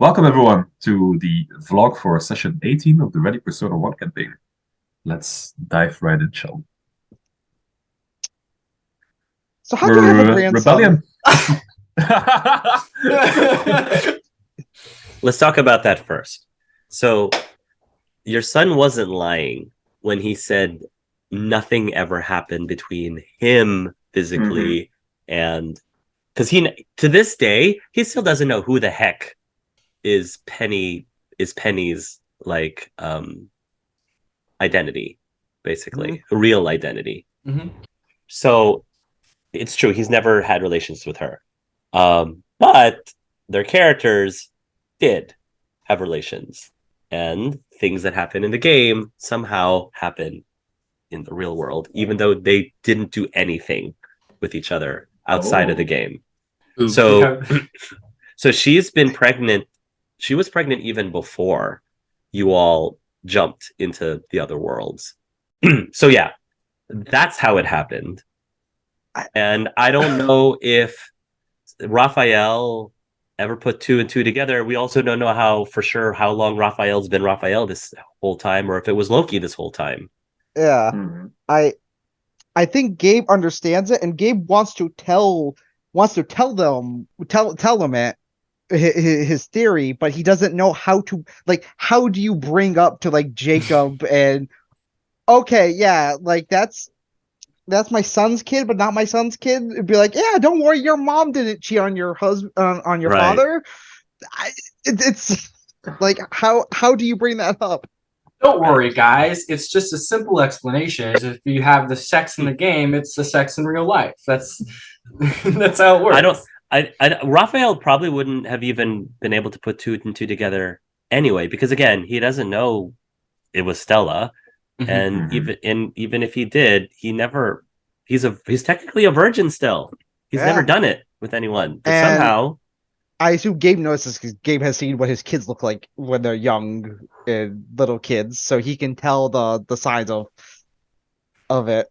Welcome everyone to the vlog for session 18 of the Ready Persona 1 campaign. Let's dive right in, shall we? So how do you have a We're grandson? Rebellion. Let's talk about that first. So, your son wasn't lying when he said nothing ever happened between him Mhm. physically and because he to this day he still doesn't know who the heck is Penny's identity, Mhm. basically, a real identity. Mm-hmm. So it's true he's never had relations with her, but their characters did have relations, and things that happen in the game somehow happen in the real world, even though they didn't do anything with each other outside of the Oh. game. Oof. We So, have so she's been pregnant. She was pregnant even before you all jumped into the other worlds. So yeah, that's how it happened. I, And I don't know if Raphael ever put two and two together. We also don't know how for sure how long Raphael's been Raphael this whole time, or if it was Loki this whole time. yeah, Mhm. I I think Gabe understands it, and Gabe wants to tell them it his theory, but he doesn't know how to how do you bring up to Jacob and okay, yeah, that's my son's kid, but not my son's kid. It'd be like, yeah, don't worry, your mom didn't cheat on your husband on your Right. father. I, it's like how do you bring that up? don't Right. worry, guys. It's just a simple explanation. Is if you have the sex in the game, it's the sex in real life. That's that's how it I don't. works. Raphael probably wouldn't have even been able to put two and two together anyway, because again, he doesn't know it was Stella, Mhm. and Mhm. even if he did, he never. He's technically a virgin still. He's never Yeah, done it with anyone, but and somehow, I assume Gabe notices because Gabe has seen what his kids look like when they're young and little kids, so he can tell the signs of it.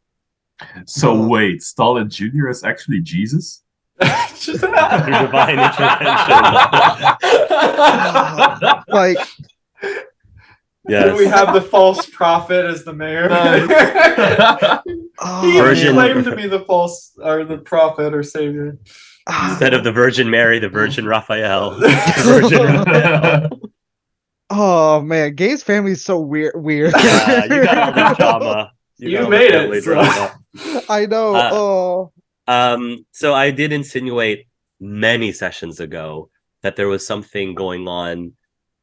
So wait, Stalin Jr. is actually Jesus? Just- through divine intervention. Like, we Yes, have the false prophet as the mayor. Nice. he oh even man, claimed to Virgin be the false or the prophet or savior. instead of the Virgin Mary, the Virgin Raphael, the Virgin Raphael. oh man, Gabe's family is so weird. Yeah, you got all the drama. You got you all the made it. family So. drama. I know. Uh, Oh, so I did insinuate many sessions ago that there was something going on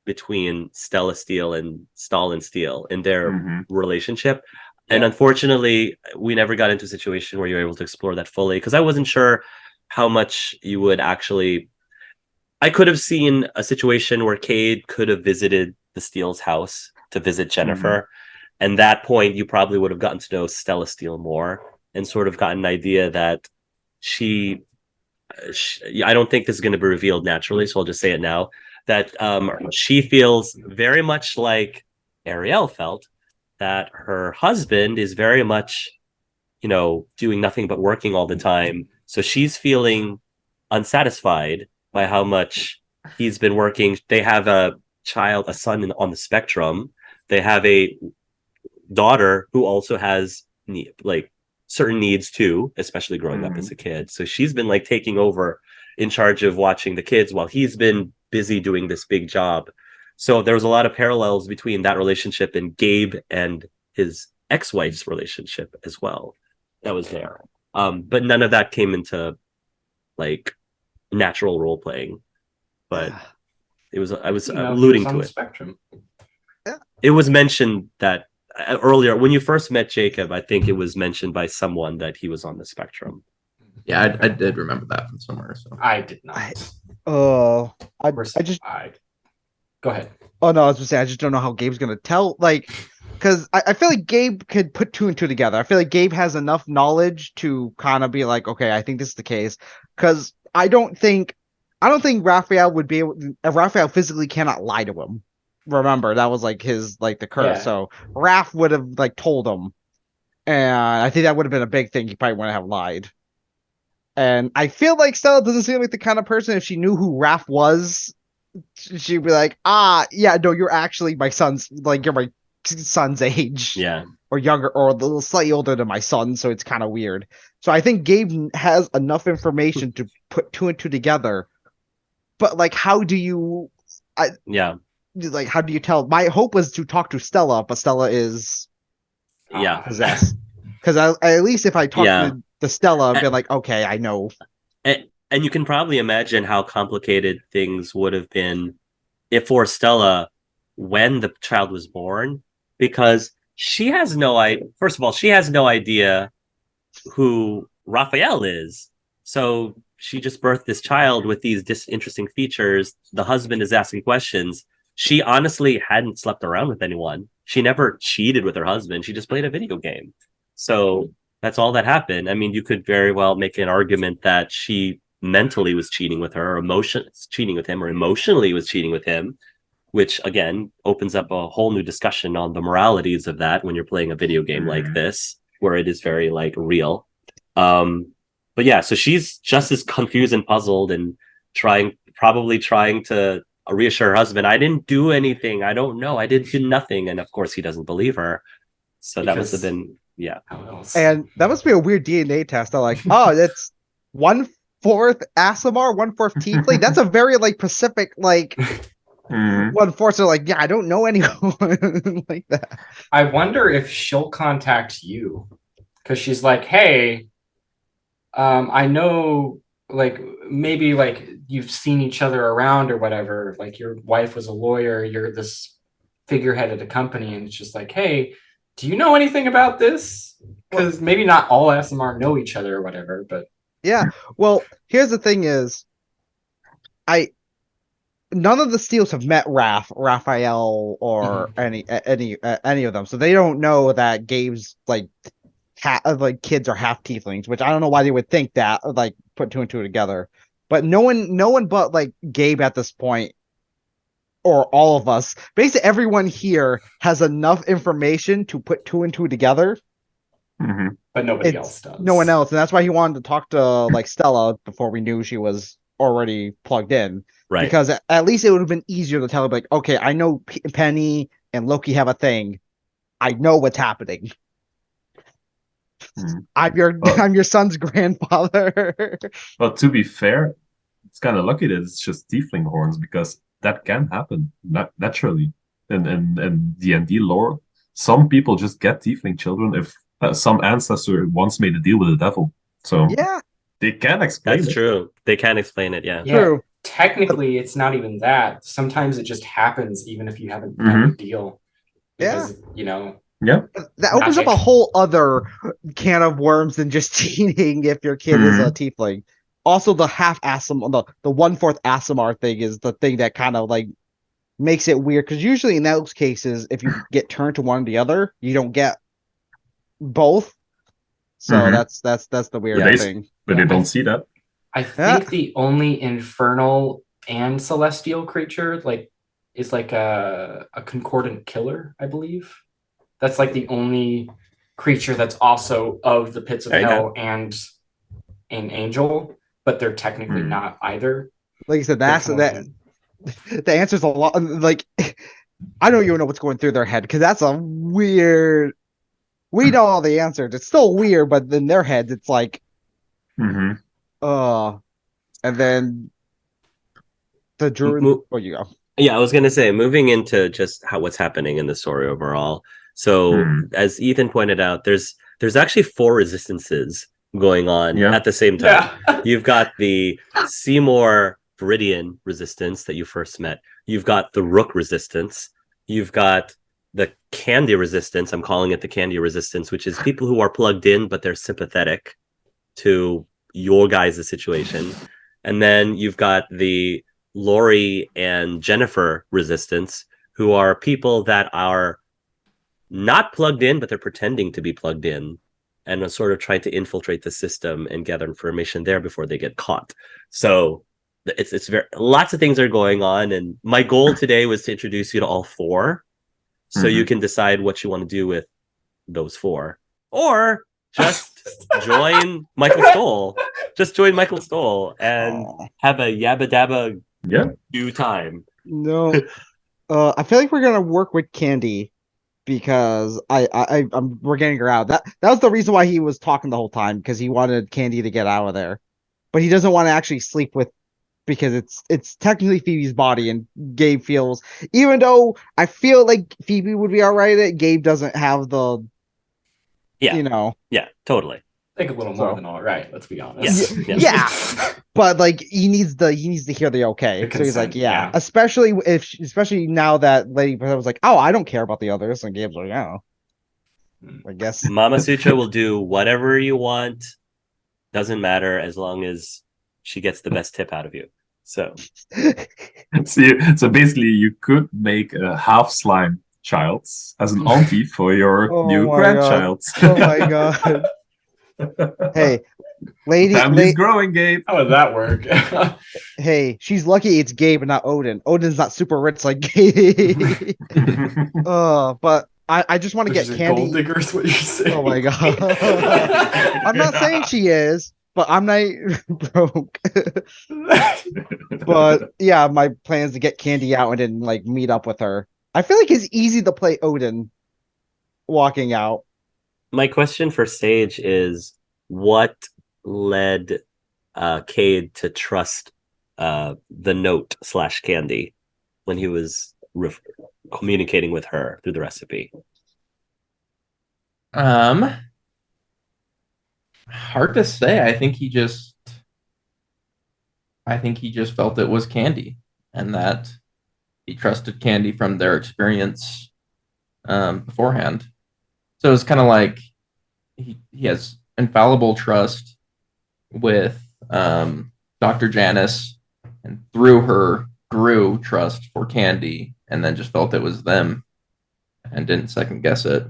between Stella Steele and Stalin Steele in their Mhm. relationship. And Yeah. unfortunately, we never got into a situation where you were able to explore that fully because I wasn't sure how much you would actually. I could have seen a situation where Cade could have visited the Steele's house to visit Mhm. Jennifer. And that point, you probably would have gotten to know Stella Steele more and sort of gotten an idea that she, I don't think this is going to be revealed naturally, so I'll just say it now that she feels very much like Ariel felt that her husband is very much, doing nothing but working all the time. So she's feeling unsatisfied by how much he's been working. They have a son on the spectrum. They have a daughter who also has certain needs too, especially growing up as Mhm. a kid. So she's been like taking over in charge of watching the kids while he's been busy doing this big job. So there was a lot of parallels between that relationship and Gabe and his ex-wife's relationship as well. That was there. But none of that came into like natural role playing. But yeah. I was He was alluding on to the it. spectrum. It was mentioned that earlier when you first met Jacob, I think it was mentioned by someone that he was on the spectrum. Yeah, I did remember that from somewhere. So I did I not. oh I Of course, I just I. Go ahead. oh no, I was gonna say I just don't know how Gabe's gonna tell because I feel like Gabe could put two and two together. I feel like Gabe has enough knowledge to kind of be like, okay, I think this is the case. Because I don't think Raphael would be able. Raphael physically cannot lie to him. Remember that was like his the curse. Yeah. So Raph would have told him, and I think that would have been a big thing. He probably wouldn't have lied. And I feel like Stella doesn't seem like the kind of person if she knew who Raph was, she'd be like, yeah, no, you're actually my son's, like, you're my son's age. Yeah. Or younger, or a little slightly older than my son, so it's kind of weird. So I think Gabe has enough information to put two and two together. But like, how do you, Yeah. like, how do you tell? My hope was to talk to Stella, but Stella is Yeah. possessed. Because at least if I talk Yeah. to the Stella, I'd be like, okay, I know. And you can probably imagine how complicated things would have been if for Stella when the child was born, because she has no idea. First of all, she has no idea who Raphael is. So she just birthed this child with these interesting features. The husband is asking questions. She honestly hadn't slept around with anyone. She never cheated with her husband. She just played a video game. So that's all that happened. I mean, you could very well make an argument that she mentally was cheating with her, or cheating with him, or emotionally was cheating with him, which again opens up a whole new discussion on the moralities of that when you're playing a video game like this, where it is very like real. But yeah, so she's just as confused and puzzled and probably trying to reassure her husband, I didn't do anything. I don't know. I didn't do nothing. And of course he doesn't believe her. So that must have been, yeah. How else? And that must be a weird DNA test. They're like, oh, that's 1/4 Asimar, 1/4 Tiefling. That's a very like Pacific, like 1/4. So like, yeah, I don't know anyone like that. I wonder if she'll contact you because she's like, hey, I know, like, maybe like you've seen each other around or whatever. Like your wife was a lawyer, you're this figurehead at a company, and it's just like, hey, do you know anything about this? Because maybe not all SMR know each other or whatever, but yeah. Well, here's the thing: is none of the Steels have met Raphael, or any of them, so they don't know that Gabe's like like kids are half tieflings, which I don't know why they would think that, or like put two and two together. But no one but like Gabe at this point, or all of us, basically everyone here has enough information to put two and two together. but nobody else does. No one else, and that's why he wanted to talk to like Stella before we knew she was already plugged in. Right. Because at least it would have been easier to tell her, like, okay, I know Penny and Loki have a thing. I know what's happening. I'm your son's grandfather. Well, to be fair, it's kind of lucky that it's just tiefling horns, because that can happen naturally in D&D lore. Some people just get tiefling children if some ancestor once made a deal with the devil. So Yeah, they can explain That's it. true. They can explain it, yeah. true. Technically, it's not even that. Sometimes it just happens, even if you haven't done a deal. Because, you know, Yeah. That opens up a Magic. whole other can of worms than just cheating if your kid is a tiefling. Also, the half Asim, the 1/4 Asimar thing is the thing that kind of like makes it weird, because usually in those cases, if you get turned to one or the other, you don't get both. So that's the weird But they, thing. but they don't see that. I think the only infernal and celestial creature like is like a concordant killer, I believe. That's like the only creature that's also of the pits of There you hell and an angel, but they're technically not either. Like I said, They're that's that. The answer's a lot. Like, I don't even know what's going through their head, because that's a weird. We know all the answers. It's still weird, but in their heads, it's like, and then the druid. Oh, you go. Yeah, I was gonna say, moving into just what's happening in the story overall. So, as Ethan pointed out, there's actually 4 resistances going on at the same time. Yeah. You've got the Seymour Viridian resistance that you first met. You've got the Rook resistance. You've got the Candy resistance. I'm calling it the Candy resistance, which is people who are plugged in but they're sympathetic to your guys' situation. And then you've got the Lori and Jennifer resistance, who are people that are not plugged in, but they're pretending to be plugged in and are sort of trying to infiltrate the system and gather information there before they get caught. So it's very lots of things are going on. And my goal today was to introduce you to all 4. So you can decide what you want to do with those 4. Or just join Michael Stoll. Just join Michael Stoll and have a yabba dabba do time. No. I feel like we're gonna work with Candy because we're getting her out. That was the reason why he was talking the whole time because he wanted Candy to get out of there, but he doesn't want to actually sleep with because it's technically Phoebe's body, and Gabe feels even though I feel like Phoebe would be all right at it, Gabe doesn't have the Yeah. Yeah, totally. I think a little more than all right. Let's be Yes. honest. Yeah. But like he needs to hear the okay. The So he's like, consent, yeah. yeah. Especially now that Lady was like, oh, I don't care about the others, and Gabe's like, yeah. I guess. Mama Sutra will do whatever you want. Doesn't matter as long as she gets the best tip out of you. So So basically, you could make a half slime child as an auntie for your Oh new my god. grandchild. Oh my god. Hey, Family's growing, Gabe. How would that work? Hey, she's lucky it's Gabe and not Odin. Odin's not super rich like Gabe. But I just want to get She's a Candy. gold digger is what you're saying. Oh my god. I'm not saying she is, but I'm not broke. But yeah, my plan is to get Candy out and then like meet up with her. I feel like it's easy to play Odin walking out. my question for Sage is what led Cade to trust the note / Candy when he was communicating with her through the recipe? Hard to say. I think he just felt it was Candy, and that he trusted Candy from their experience beforehand. So it's kind of like he has infallible trust with Dr. Janice, and through her grew trust for Candy, and then just felt it was them and didn't second guess it.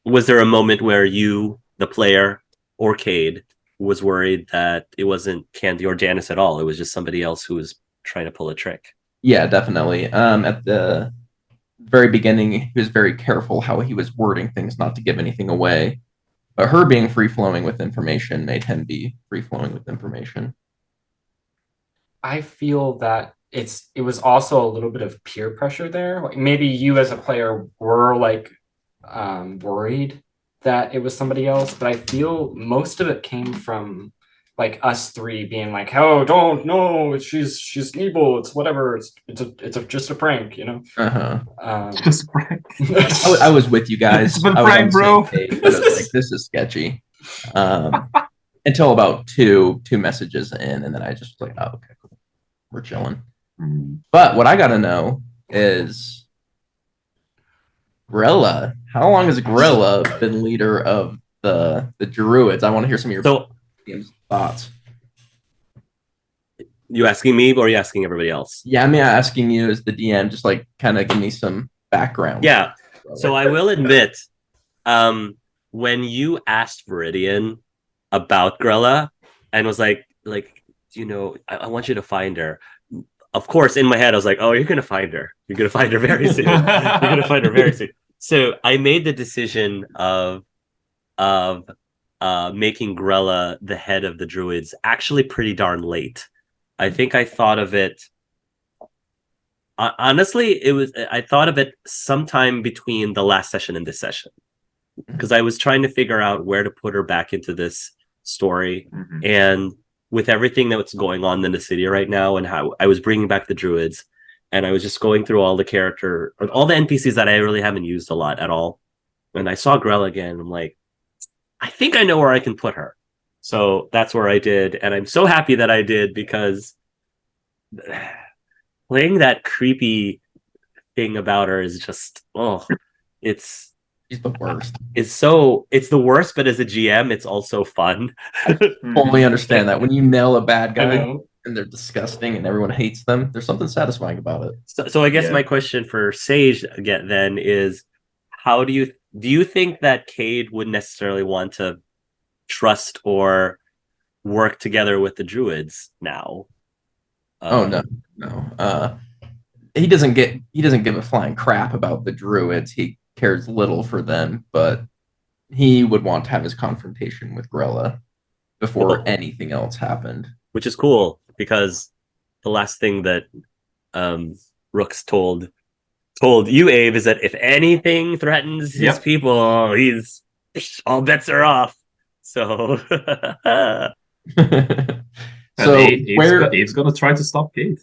Was there a moment where you, the player, or Cade, was worried that it wasn't Candy or Janice at all? It was just somebody else who was trying to pull a trick. Yeah, definitely. At the very beginning, he was very careful how he was wording things, not to give anything away. But her being free flowing with information made him be free flowing with information. I feel that it was also a little bit of peer pressure there. Like maybe you as a player were like worried that it was somebody else, but I feel most of it came from like us three being like, "Oh, don't no, she's evil. It's whatever. It's just a prank, you know." Just prank. I was with you guys. It's been I was prank, on the bro. same page, but I was like, this is sketchy. Until about two messages in, and then I just was like, oh, okay, cool. We're chilling. But what I gotta know is Grella. How long has Grella been leader of the Druids? I want to hear some of your thoughts. You asking me or are you asking everybody else? Yeah, I'm asking you as the DM, just like kind of give me some background. Yeah. So I will admit, when you asked Viridian about Grella and was like, you know, I want you to find her. Of course, in my head, I was like, oh, you're gonna find her. You're gonna find her very soon. You're gonna find her very soon. So I made the decision of making Grella the head of the Druids actually pretty darn late. I think I thought of it. Honestly, I thought of it sometime between the last session and this session, because I was trying to figure out where to put her back into this story. And with everything that's going on in the city right now and how I was bringing back the Druids, and I was just going through all the NPCs that I really haven't used a lot at all. And I saw Grell again. I'm like, I think I know where I can put her. So that's where I did. And I'm so happy that I did, because playing that creepy thing about her is just, she's the worst. It's the worst, but as a GM, it's also fun. I totally understand that. When you nail a bad guy and they're disgusting and everyone hates them, there's something satisfying about it. So I guess my question for Sage again then is, how do you think that Cade would necessarily want to trust or work together with the Druids now? No. He doesn't give a flying crap about the Druids. He cares little for them, but he would want to have his confrontation with Grella before anything else happened. Which is cool, because the last thing that Rooks told you, Abe, is that if anything threatens his people, he's all bets are off. So So Abe's gonna try to stop Kate.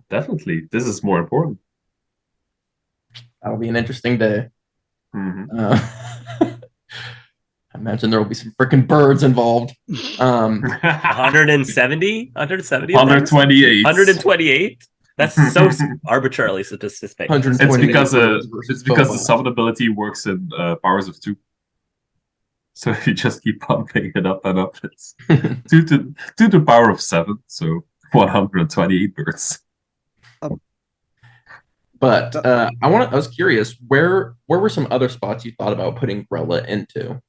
Definitely. This is more important. that'll be an interesting day. Mm-hmm. I imagine there will be some freaking birds involved. 170? 170? 128. 128? That's so arbitrarily specific. 128 it's because the summon ability works in powers of 2. So you just keep pumping it up and up. It's 2 to the power of 7, so 128 birds. But I was curious, where were some other spots you thought about putting Grella into?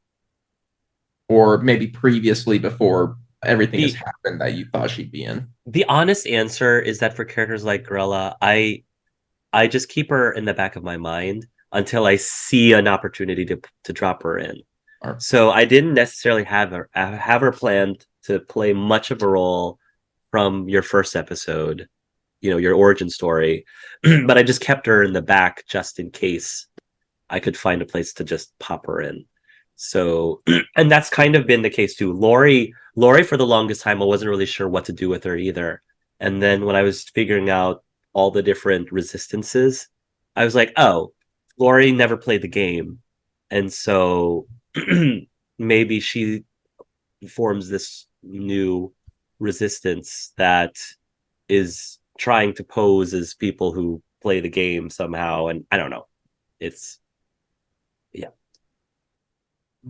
Or maybe previously before everything has happened that you thought she'd be in? The honest answer is that for characters like Grella, I just keep her in the back of my mind until I see an opportunity to drop her in. So I didn't necessarily have her planned to play much of a role from your first episode, your origin story, but I just kept her in the back just in case I could find a place to just pop her in. So, and that's kind of been the case too. Lori, for the longest time, I wasn't really sure what to do with her either. And then when I was figuring out all the different resistances, I was like, oh, Lori never played the game. And so maybe she forms this new resistance that is trying to pose as people who play the game somehow. And I don't know.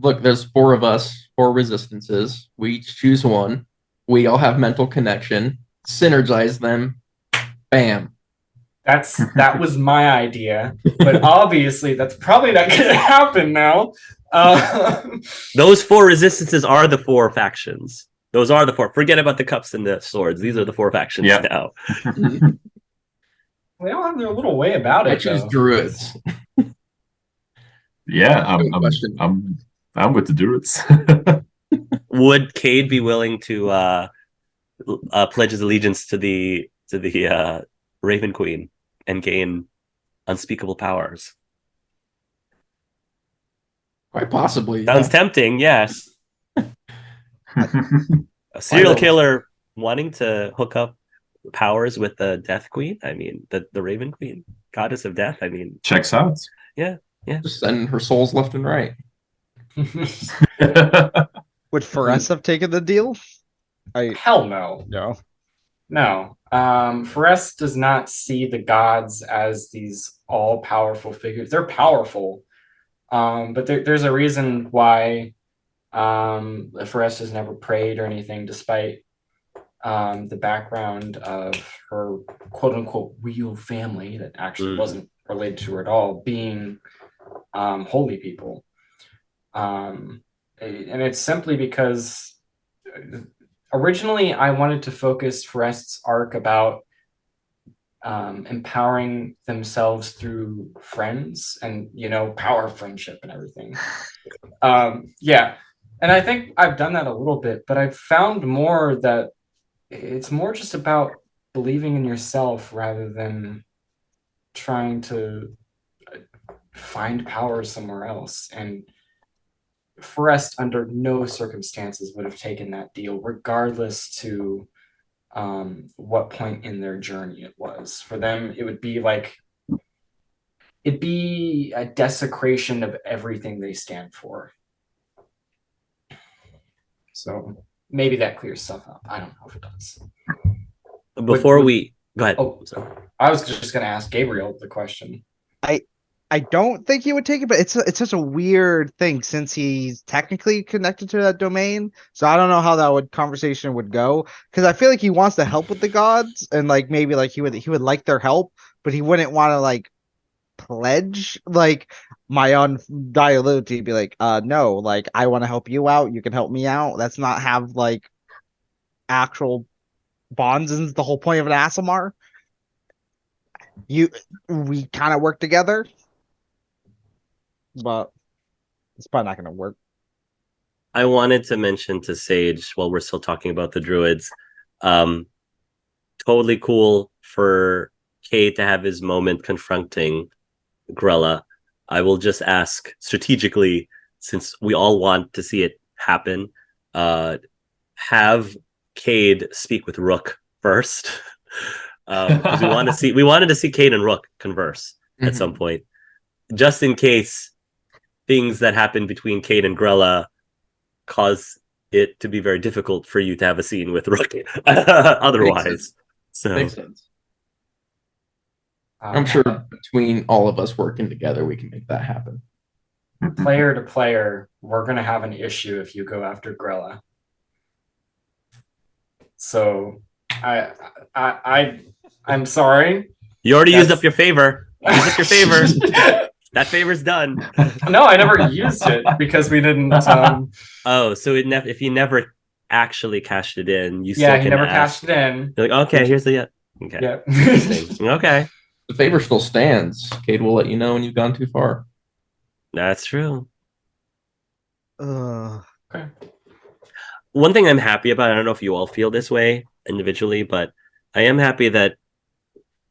Look, there's 4 of us, 4 resistances. We each choose one. We all have mental connection. Synergize them. Bam. That was my idea, but obviously that's probably not going to happen now. Those 4 resistances are the 4 factions. Those are the 4. Forget about the cups and the swords. These are the 4 factions now. They all have their little way about it. I choose druids. Yeah, I'm with the druids. Would Cade be willing to pledge his allegiance to the Raven Queen and gain unspeakable powers? Quite possibly. Sounds tempting, yes. A serial killer wanting to hook up powers with the Death Queen? I mean, the Raven Queen, goddess of death. I mean, checks out. Yeah. Just sending her souls left and right. Would Forrest have taken the deal? Hell no. No. Forrest does not see the gods as these all-powerful figures. They're powerful, but there's a reason why Forrest has never prayed or anything, despite the background of her quote-unquote real family that actually wasn't related to her at all being holy people. And it's simply because originally I wanted to focus Forrest's arc about empowering themselves through friends and, power of friendship and everything. And I think I've done that a little bit, but I've found more that it's more just about believing in yourself rather than trying to find power somewhere else. And Forrest, under no circumstances, would have taken that deal, regardless to what point in their journey it was. For them, it'd be a desecration of everything they stand for. So maybe that clears stuff up. I don't know if it does. Before we go ahead. Oh, I was just going to ask Gabriel the question. I don't think he would take it, but it's such a weird thing since he's technically connected to that domain. So I don't know how that conversation would go, because I feel like he wants to help with the gods and maybe he would like their help, but he wouldn't want to pledge my undying loyalty, be no, I want to help you out, you can help me out. That's not have actual bonds, and the whole point of an Asimar. We kind of work together, but it's probably not going to work. I wanted to mention to Sage, while we're still talking about the druids, totally cool for Cade to have his moment confronting Grella, I will just ask strategically, since we all want to see it happen, have Cade speak with Rook first. Because we wanted to see Cade and Rook converse at some point, just in case things that happen between Cade and Grella cause it to be very difficult for you to have a scene with Rook otherwise. So Makes sense. Um, I'm sure between all of us working together, we can make that happen. player to player, we're gonna have an issue if you go after Grella. So I'm sorry. you already used up your favor. Use up your favor. That favor's done. No, I never used it because we didn't. Oh, so if you never actually cashed it in, you Yeah, still he can never ask. cashed it in. You're like, okay, here's the okay. Yeah. Interesting. Okay, The favor still stands. Cade will let you know when you've gone too far. that's true. Okay. One thing I'm happy about, I don't know if you all feel this way individually, but I am happy that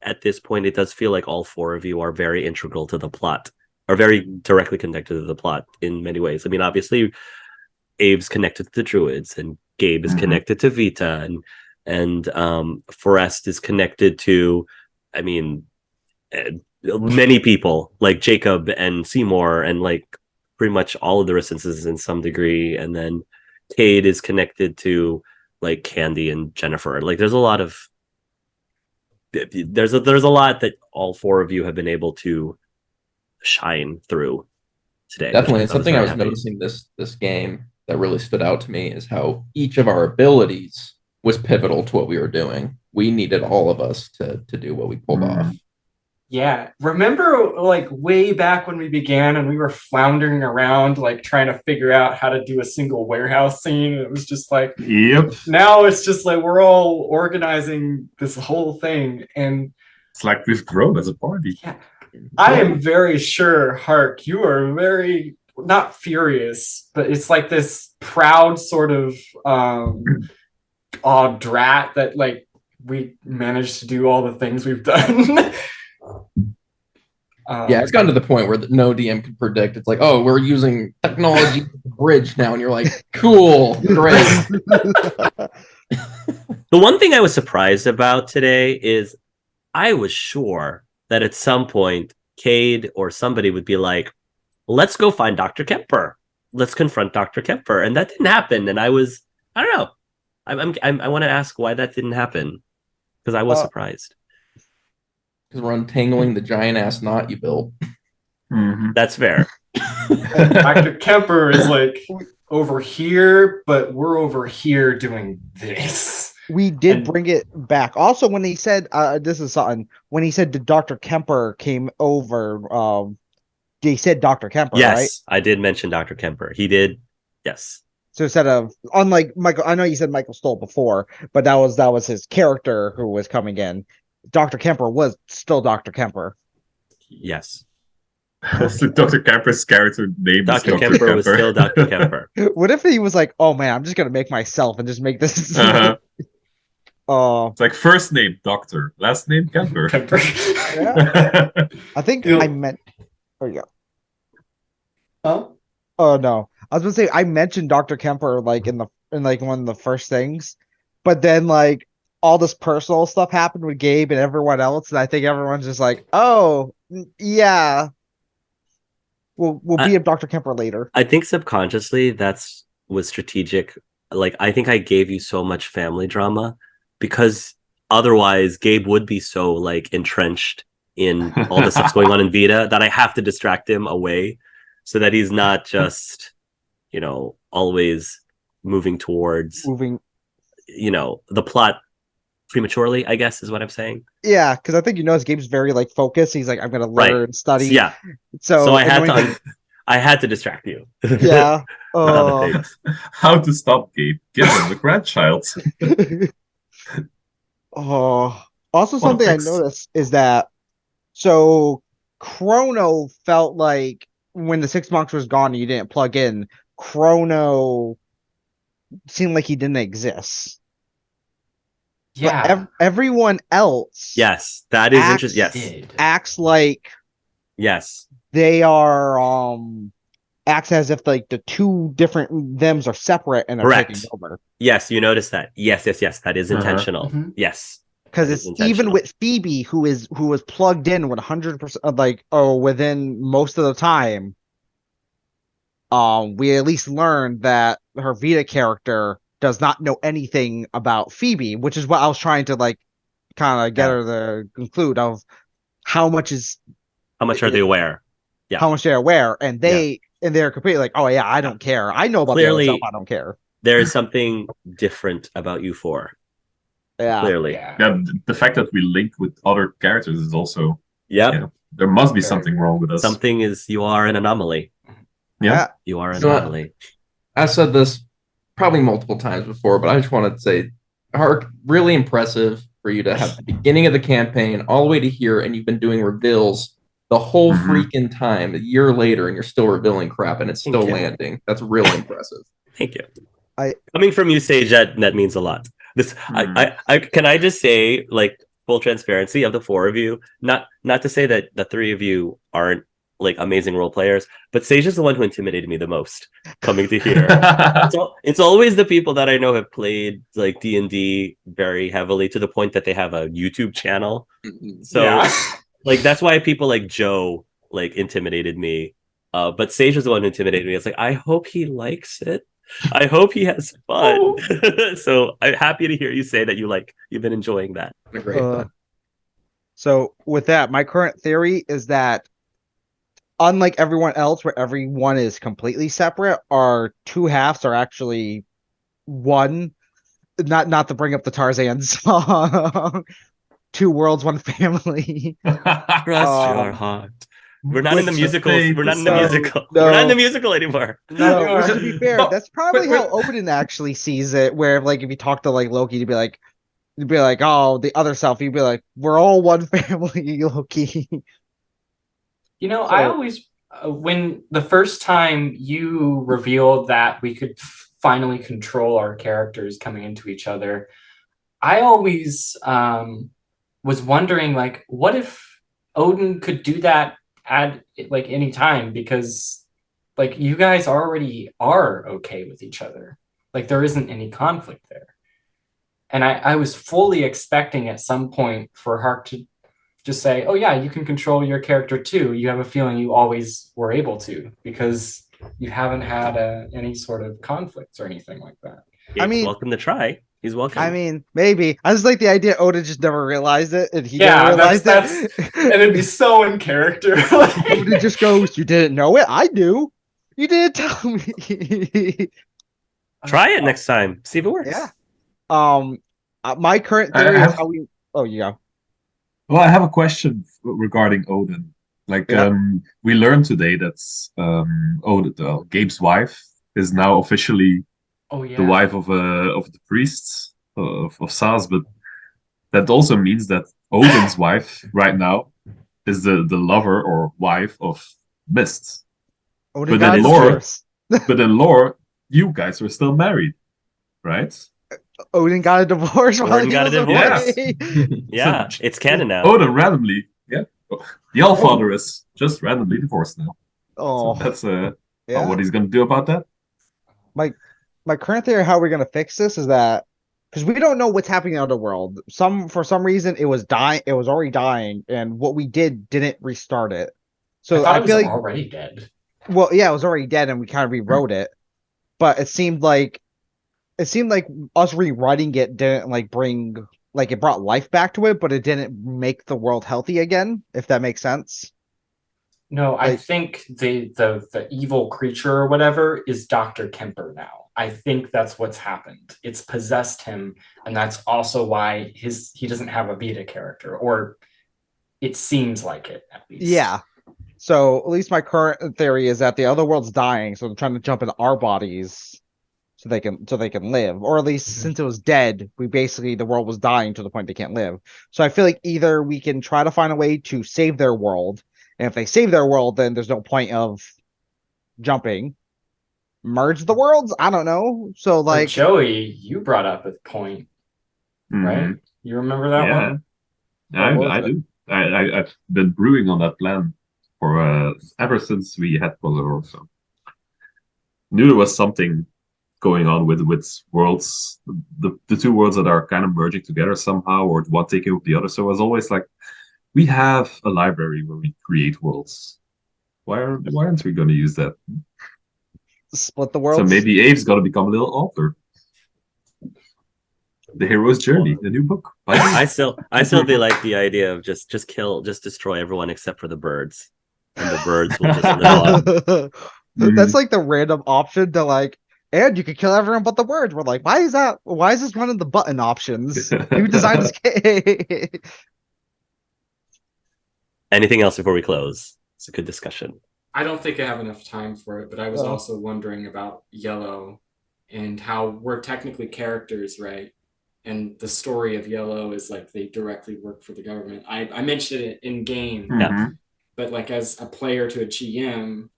at this point it does feel like all four of you are very integral to the plot, are very directly connected to the plot in many ways. I mean, obviously, Abe's connected to the Druids, and Gabe is connected to Vita, and Forrest is connected to, I mean, many people like Jacob and Seymour, and like pretty much all of the Resistances in some degree, and then Cade is connected to like Candy and Jennifer. Like there's a lot that all four of you have been able to shine through today. Definitely. Which Something I was very happy. noticing this game that really stood out to me is how each of our abilities was pivotal to what we were doing. We needed all of us to do what we pulled off. Yeah. Remember like way back when we began and we were floundering around like trying to figure out how to do a single warehouse scene? And it was just like, Yep. now it's just like we're all organizing this whole thing. And It's like we've grown as a party. yeah, I am very sure, Hark, you are very not furious, but it's like this proud sort of aw drat that like we managed to do all the things we've done. Yeah, it's gotten to the point where no DM can predict. It's like, oh, we're using technology bridge now, and you're like, cool, great. The one thing I was surprised about today is I was sure that at some point Cade or somebody would be like, let's go find Dr. Kemper. Let's confront Dr. Kemper. And that didn't happen. And I don't know. I want to ask why that didn't happen, because I was surprised. Because we're untangling the giant ass knot you built. That's fair. Dr. Kemper is like over here, but we're over here doing this. We did bring it back. Also, when he said, this is something, when he said Dr. Kemper came over, they said Dr. Kemper, Yes, right? I did mention Dr. Kemper. He did. Yes. So instead of, unlike Michael, I know you said Michael Stoll before, but that was his character who was coming in. Dr. Kemper was still Dr. Kemper. Yes. So Dr. Kemper's character name Dr. is Dr. Kemper was still Dr. Kemper. What if he was like, oh man, I'm just going to make myself and just make this. It's like first name Doctor, last name Kemper. Yeah. I think I meant. Oh yeah. Huh? Oh no, I was gonna say I mentioned Dr. Kemper like in like one of the first things, but then like all this personal stuff happened with Gabe and everyone else, and I think everyone's just like, oh yeah, we'll beat up Dr. Kemper later. I think subconsciously was strategic. Like I think I gave you so much family drama because otherwise Gabe would be so like entrenched in all the stuff's going on in Vita that I have to distract him away so that he's not just, always moving towards the plot prematurely, I guess is what I'm saying. Yeah, because I think Gabe's very like focused. He's like, I'm gonna learn and study. Yeah. So I had to distract you. Yeah. How to stop Gabe? Give him the grandchild. Also something I noticed is that so Chrono felt like when the 6 monks was gone and you didn't plug in, Chrono seemed like he didn't exist. Yeah. everyone else Yes, that is acts, interesting. Yes, acts like yes, they are acts as if like the two different thems are separate and are taking correct. over. Yes, you notice that. Yes, yes, yes. That is Uh-huh. intentional. Mhm. Yes, Because that is it's even intentional. with Phoebe, who was plugged in 100%, like within most of the time. We at least learned that her Vita character does not know anything about Phoebe, which is what I was trying to like kind of get Yeah. her to conclude of how much is How much are they aware? Yeah. how much they're aware, and they're completely like, oh yeah, I don't care. I know about the other stuff. Clearly, I don't care. there is something different about you four. Yeah. Clearly. Yeah. Yeah, the fact that we link with other characters is also, Yep. yeah, there must be Very something good. wrong with us. Something is, you are an anomaly. Yeah. You are an So, anomaly. I said this probably multiple times before, but I just wanted to say, Hark, really impressive for you to have the beginning of the campaign all the way to here, and you've been doing reveals the whole Mhm. freaking time, a year later, and you're still revealing crap, and it's Thank still you. landing. That's really impressive. Thank you. I- Coming from you, Sage, that means a lot. This, I can I just say, like, full transparency of the four of you, not to say that the three of you aren't like amazing role players, but Sage is the one who intimidated me the most coming to here. It's always the people that I know have played like D&D very heavily to the point that they have a YouTube channel. So Yeah. like that's why people like Joe like intimidated me. But Sage was the one who intimidated me. It's like I hope he likes it. I hope he has fun. Oh. So I'm happy to hear you say that you've been enjoying that. A great time. So with that, my current theory is that unlike everyone else, where everyone is completely separate, our two halves are actually one. Not to bring up the Tarzan song. Two worlds, one family. Trust your heart. We're not in the Which- musicals. We're not in the No, musical. no. We're not in the musical anymore. No, which to be fair, No, that's probably but- how Odin actually sees it. Where like if you talk to like Loki, you'd be like, oh, the other self, you'd be like, we're all one family, Loki. You know, So- I always, when the first time you revealed that we could finally control our characters coming into each other, I always was wondering, like, what if Odin could do that at like any time? Because like you guys already are okay with each other. Like there isn't any conflict there. And I was fully expecting at some point for Hark to just say, oh yeah, you can control your character too. You have a feeling you always were able to because you haven't had any sort of conflicts or anything like that. Gabe's mean- welcome to try. He's welcome. I mean, maybe. I just like the idea Odin just never realized it, and he Yeah, never realized that's it. and it'd be so in character. Odin just goes, "You didn't know it? I do. You didn't tell me." Try it next time. See if it works. Yeah. My current I theory is have- how we. Oh, yeah. Well, I have a question regarding Odin. Like, Yeah. we learned today that Odin, Gabe's wife, is now officially Oh yeah. the wife of the priests of Saz, but that also means that Odin's wife right now is the lover or wife of Mist. Odin But got then a lore- divorce. But in lore, you guys were still married, right? Odin got a divorce while Odin he got a was divorce. away. Yeah, So- it's canon now. Odin randomly, yeah. The Allfather is just randomly divorced now. Oh, So that's yeah. what he's gonna do about that. My current theory how we're gonna fix this is that because we don't know what's happening in the other world. For some reason it was dying. It was already dying, and what we did didn't restart it. I So thought I it was feel like, already dead. well, yeah, it was already dead, and we kind of rewrote it. But it seemed like us rewriting it didn't like bring like it brought life back to it, but it didn't make the world healthy again. If that makes sense. No, I Like- think the evil creature or whatever is Dr. Kemper now. I think that's what's happened. It's possessed him, and that's also why he doesn't have a beta character, or it seems like it at least. Yeah. So at least my current theory is that the other world's dying, so they're trying to jump into our bodies so they can live. Or at least Mhm. since it was dead, the world was dying to the point they can't live. So I feel like either we can try to find a way to save their world, and if they save their world, then there's no point of jumping. Merge the worlds? I don't know. So But like Joey, you brought up a point. right? Mhm. You remember that Yeah, one? What was I it? do. I've been brewing on that plan for ever since we had Polar. So knew there was something going on with worlds, the two worlds that are kind of merging together somehow, or one taking over the other. So it was always like, we have a library where we create worlds. Why aren't we going to use that? Split the So worlds. maybe Abe's got to become a little author. The Hero's Journey, the new book. I still do like the idea of just destroy everyone except for the birds, and the birds will just live on. That's like the random option to like, and you could kill everyone but the words. We're like, why is that? Why is this one of the button options? Who designed this game? Anything else before we close? It's a good discussion. I don't think I have enough time for it, but I was Oh. also wondering about Yellow and how we're technically characters, right? And the story of Yellow is like they directly work for the government. I mentioned it in game, Yeah. but like as a player to a GM,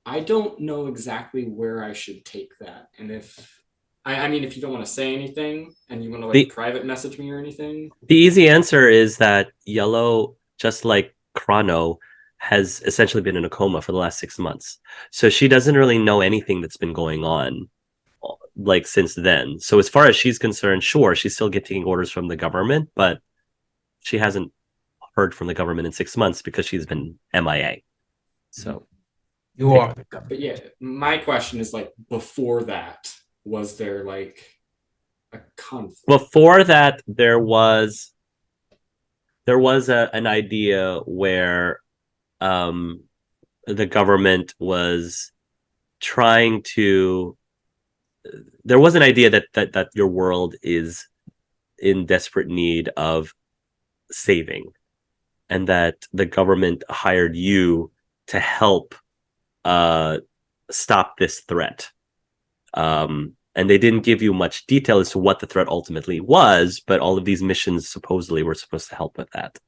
I don't know exactly where I should take that. And if I mean, if you don't want to say anything and you want to like private message me or anything, The easy answer is that Yellow, just like Chrono, has essentially been in a coma for the last 6 months. So she doesn't really know anything that's been going on like since then. So as far as she's concerned, sure, she's still getting orders from the government, but she hasn't heard from the government in 6 months because she's been MIA. So You are. but yeah, my question is like before that, was there like a conflict? before that, there was an idea where the government was trying to. There was an idea that your world is in desperate need of saving, and that the government hired you to help stop this threat. And they didn't give you much detail as to what the threat ultimately was, but all of these missions supposedly were supposed to help with that.